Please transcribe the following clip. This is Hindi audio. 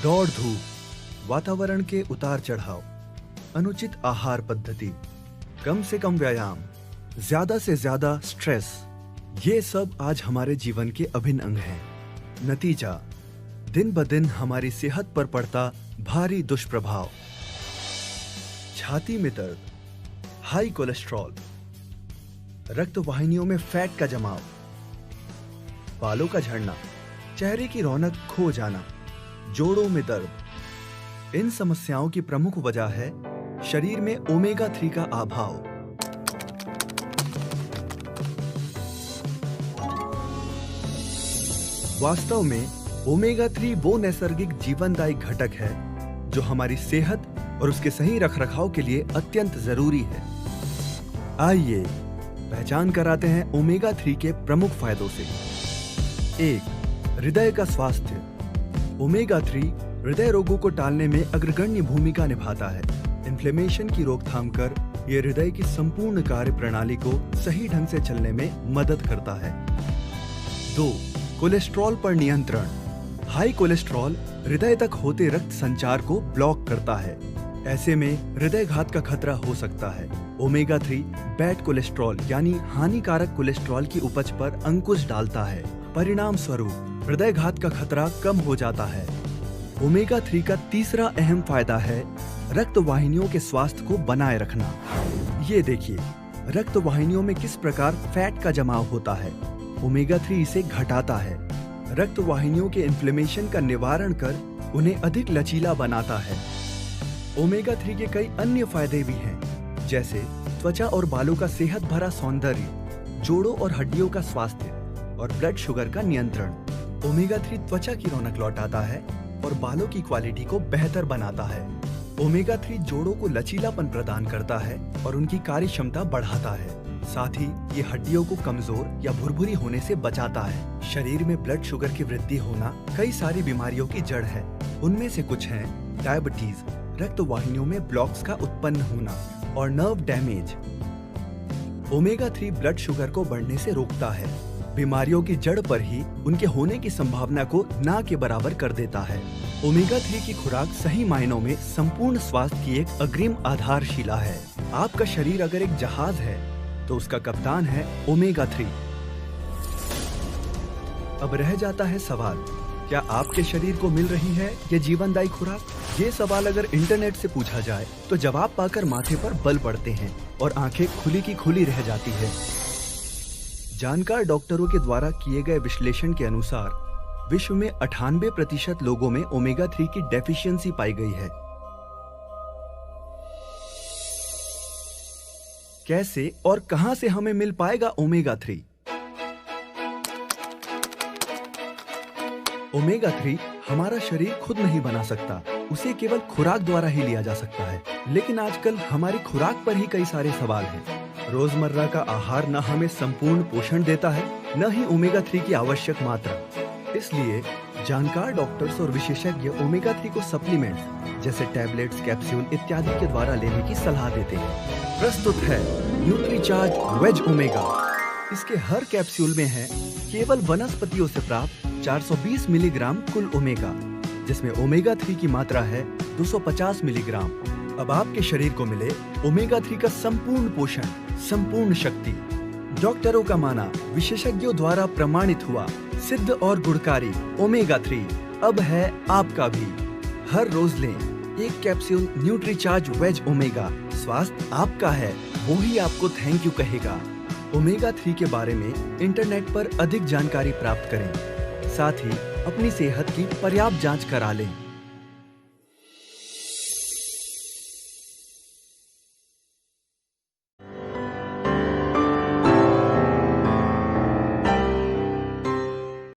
दौड़ धूप, वातावरण के उतार चढ़ाव, अनुचित आहार पद्धति, कम से कम व्यायाम, ज्यादा से ज्यादा स्ट्रेस, ये सब आज हमारे जीवन के अभिन्न अंग हैं। नतीजा, दिन ब दिन हमारी सेहत पर पड़ता भारी दुष्प्रभाव। छाती में दर्द, हाई कोलेस्ट्रॉल, रक्त वाहिनियों में फैट का जमाव, बालों का झड़ना, चेहरे की रौनक खो जाना, जोड़ों में दर्द। इन समस्याओं की प्रमुख वजह है शरीर में ओमेगा 3 का अभाव। वास्तव में ओमेगा 3 वो नैसर्गिक जीवनदायी घटक है जो हमारी सेहत और उसके सही रखरखाव के लिए अत्यंत जरूरी है। आइए पहचान कराते हैं ओमेगा 3 के प्रमुख फायदों से। 1. हृदय का स्वास्थ्य। ओमेगा 3 हृदय रोगों को टालने में अग्रगण्य भूमिका निभाता है। इन्फ्लेमेशन की रोकथाम कर यह हृदय की संपूर्ण कार्य प्रणाली को सही ढंग से चलने में मदद करता है। 2. कोलेस्ट्रॉल पर नियंत्रण। हाई कोलेस्ट्रॉल हृदय तक होते रक्त संचार को ब्लॉक करता है। ऐसे में हृदय घात का खतरा हो सकता है। ओमेगा 3 बैड कोलेस्ट्रॉल यानी हानिकारक कोलेस्ट्रॉल की उपज पर अंकुश डालता है। परिणाम स्वरूप हृदय घात का खतरा कम हो जाता है। ओमेगा 3 का तीसरा अहम फायदा है रक्त वाहिनियों के स्वास्थ्य को बनाए रखना। ये देखिए, रक्त वाहिनियों में किस प्रकार फैट का जमाव होता है। ओमेगा 3 इसे घटाता है। रक्त वाहिनियों के इन्फ्लेमेशन का निवारण कर उन्हें अधिक लचीला बनाता है। ओमेगा 3 के कई अन्य फायदे भी हैं, जैसे त्वचा और बालों का सेहत भरा सौंदर्य, जोड़ों और हड्डियों का स्वास्थ्य और ब्लड शुगर का नियंत्रण। ओमेगा 3 त्वचा की रौनक लौटाता है और बालों की क्वालिटी को बेहतर बनाता है। ओमेगा 3 जोड़ों को लचीलापन प्रदान करता है और उनकी कार्य क्षमता बढ़ाता है। साथ ही ये हड्डियों को कमजोर या भुरभुरी होने से बचाता है। शरीर में ब्लड शुगर की वृद्धि होना कई सारी बीमारियों की जड़ है। उनमें से कुछ हैं डायबिटीज, रक्त वाहिनियों में ब्लॉक्स का उत्पन्न होना और nerve damage. Omega 3 blood sugar को बढ़ने से रोकता है। बीमारियों की जड़ पर ही उनके होने की संभावना को ना के बराबर कर देता है। ओमेगा 3 की खुराक सही मायनों में संपूर्ण स्वास्थ्य की एक अग्रिम आधारशिला है। आपका शरीर अगर एक जहाज है तो उसका कप्तान है ओमेगा 3। अब रह जाता है सवाल, क्या आपके शरीर को मिल रही है ये जीवनदायी खुराक? ये सवाल अगर इंटरनेट से पूछा जाए तो जवाब पाकर माथे पर बल पड़ते हैं और आंखें खुली की खुली रह जाती है। जानकार डॉक्टरों के द्वारा किए गए विश्लेषण के अनुसार विश्व में 98% लोगों में ओमेगा 3 की डेफिशिएंसी पाई गई है। कैसे और कहां से हमें मिल पाएगा ओमेगा 3? ओमेगा 3 हमारा शरीर खुद नहीं बना सकता, उसे केवल खुराक द्वारा ही लिया जा सकता है। लेकिन आजकल हमारी खुराक पर ही कई सारे सवाल हैं। रोजमर्रा का आहार न हमें संपूर्ण पोषण देता है, न ही ओमेगा 3 की आवश्यक मात्रा। इसलिए जानकार डॉक्टर्स और विशेषज्ञ ओमेगा 3 को सप्लीमेंट जैसे टैबलेट्स, कैप्सूल इत्यादि के द्वारा लेने की सलाह देते हैं। प्रस्तुत है न्यूट्रीचार्ज वेज ओमेगा। इसके हर कैप्सूल में है केवल वनस्पतियों से प्राप्त 420 मिलीग्राम कुल ओमेगा, जिसमें ओमेगा 3 की मात्रा है 250 मिलीग्राम। अब आपके शरीर को मिले ओमेगा 3 का संपूर्ण पोषण, संपूर्ण शक्ति। डॉक्टरों का माना, विशेषज्ञों द्वारा प्रमाणित हुआ, सिद्ध और गुणकारी ओमेगा 3 अब है आपका भी। हर रोज लें एक कैप्सूल न्यूट्रीचार्ज वेज ओमेगा। स्वास्थ्य आपका है, वो ही आपको थैंक यू कहेगा। ओमेगा 3 के बारे में इंटरनेट पर अधिक जानकारी प्राप्त करें। साथ ही अपनी सेहत की पर्याप्त जांच करा लें।